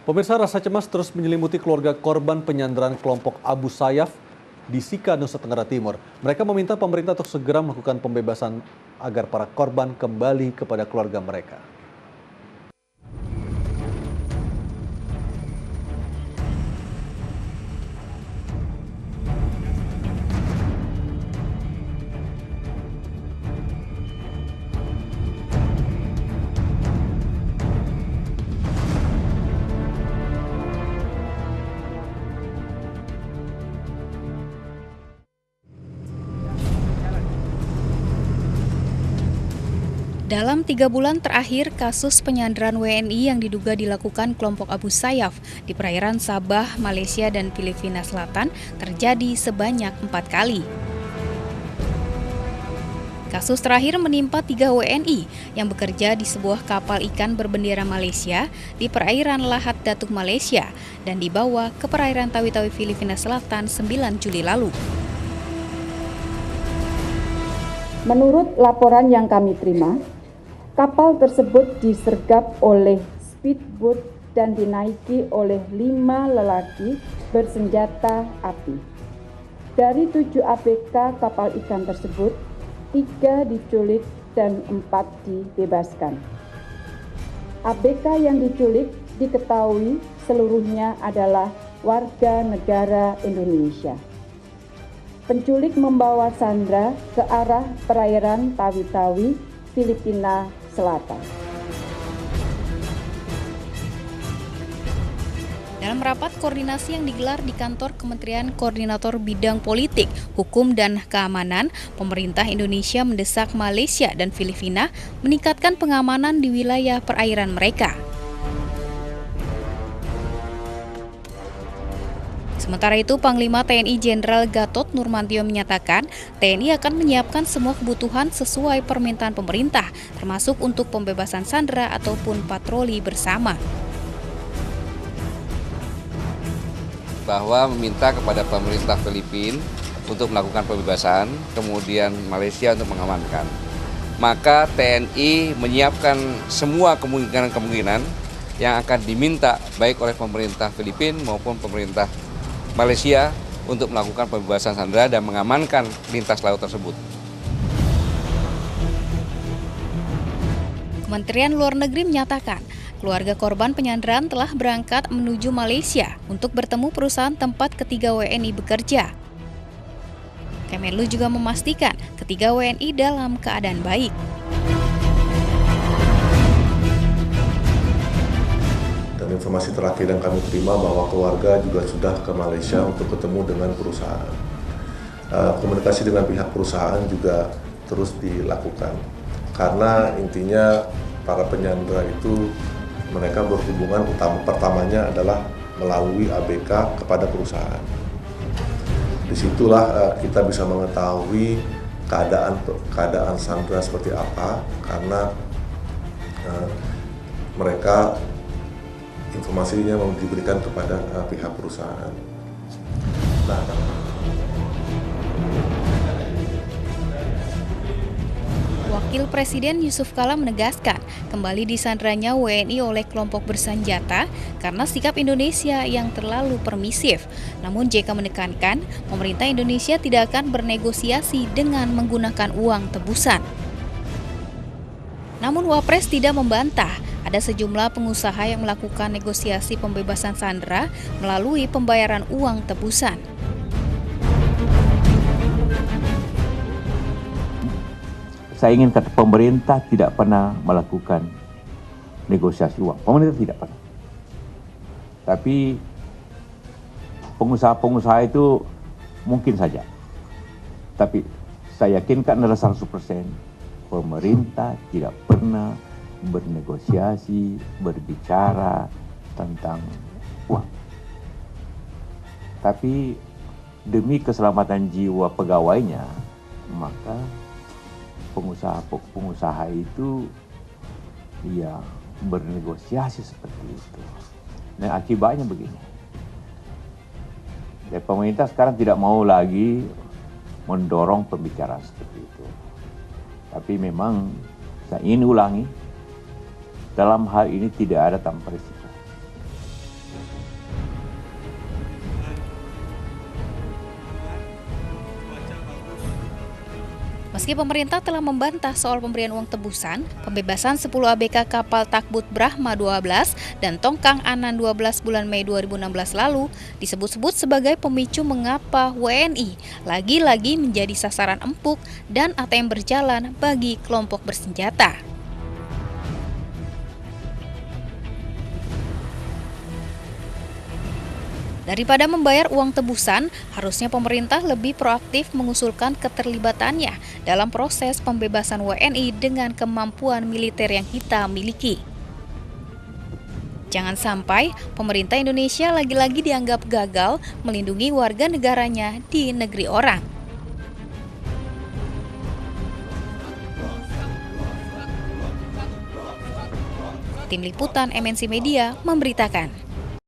Pemirsa, rasa cemas terus menyelimuti keluarga korban penyanderaan kelompok Abu Sayyaf di Sika, Nusa Tenggara Timur. Mereka meminta pemerintah untuk segera melakukan pembebasan agar para korban kembali kepada keluarga mereka. Dalam 3 bulan terakhir, kasus penyanderaan WNI yang diduga dilakukan kelompok Abu Sayyaf di perairan Sabah, Malaysia, dan Filipina Selatan terjadi sebanyak 4 kali. Kasus terakhir menimpa 3 WNI yang bekerja di sebuah kapal ikan berbendera Malaysia di perairan Lahat Datuk, Malaysia, dan dibawa ke perairan Tawi-Tawi, Filipina Selatan 9 Juli lalu. Menurut laporan yang kami terima, kapal tersebut disergap oleh speedboat dan dinaiki oleh 5 lelaki bersenjata api. Dari 7 ABK kapal ikan tersebut, 3 diculik dan 4 dibebaskan. ABK yang diculik diketahui seluruhnya adalah warga negara Indonesia. Penculik membawa Sandra ke arah perairan Tawi-Tawi, Filipina Selatan. Dalam rapat koordinasi yang digelar di kantor Kementerian Koordinator Bidang Politik, Hukum, dan Keamanan, pemerintah Indonesia mendesak Malaysia dan Filipina meningkatkan pengamanan di wilayah perairan mereka. Sementara itu, Panglima TNI Jenderal Gatot Nurmantio menyatakan TNI akan menyiapkan semua kebutuhan sesuai permintaan pemerintah, termasuk untuk pembebasan sandera ataupun patroli bersama. Bahwa meminta kepada pemerintah Filipina untuk melakukan pembebasan, kemudian Malaysia untuk mengamankan. Maka TNI menyiapkan semua kemungkinan-kemungkinan yang akan diminta baik oleh pemerintah Filipina maupun pemerintah Malaysia untuk melakukan pembebasan sandera dan mengamankan lintas laut tersebut. Kementerian Luar Negeri menyatakan, keluarga korban penyanderaan telah berangkat menuju Malaysia untuk bertemu perusahaan tempat ketiga WNI bekerja. Kemenlu juga memastikan ketiga WNI dalam keadaan baik. Dan informasi terakhir yang kami terima bahwa keluarga juga sudah ke Malaysia untuk ketemu dengan perusahaan. Komunikasi dengan pihak perusahaan juga terus dilakukan. Karena intinya para penyandera itu mereka berhubungan pertamanya adalah melalui ABK kepada perusahaan. Disitulah kita bisa mengetahui keadaan sandera seperti apa, karena mereka informasinya mau diberikan kepada pihak perusahaan. Wakil Presiden Yusuf Kala menegaskan kembali disanderanya WNI oleh kelompok bersenjata karena sikap Indonesia yang terlalu permisif. Namun JK menekankan pemerintah Indonesia tidak akan bernegosiasi dengan menggunakan uang tebusan. Namun Wapres tidak membantah ada sejumlah pengusaha yang melakukan negosiasi pembebasan sandera melalui pembayaran uang tebusan. Saya ingin kata pemerintah tidak pernah melakukan negosiasi uang. Pemerintah tidak pernah. Tapi pengusaha-pengusaha itu mungkin saja. Tapi saya yakinkan adalah 100% pemerintah tidak pernah bernegosiasi, berbicara tentang uang. Tapi demi keselamatan jiwa pegawainya, maka pengusaha itu ya bernegosiasi seperti itu. Dan akibatnya begini. Dan pemerintah sekarang tidak mau lagi mendorong pembicaraan seperti itu. Tapi memang saya ingin ulangi, dalam hal ini tidak ada tanpa risiko. Meski pemerintah telah membantah soal pemberian uang tebusan, pembebasan 10 ABK kapal Takbut Brahma 12 dan Tongkang Anan 12 bulan Mei 2016 lalu disebut-sebut sebagai pemicu mengapa WNI lagi-lagi menjadi sasaran empuk dan ATM berjalan bagi kelompok bersenjata. Daripada membayar uang tebusan, harusnya pemerintah lebih proaktif mengusulkan keterlibatannya dalam proses pembebasan WNI dengan kemampuan militer yang kita miliki. Jangan sampai pemerintah Indonesia lagi-lagi dianggap gagal melindungi warga negaranya di negeri orang. Tim Liputan MNC Media memberitakan.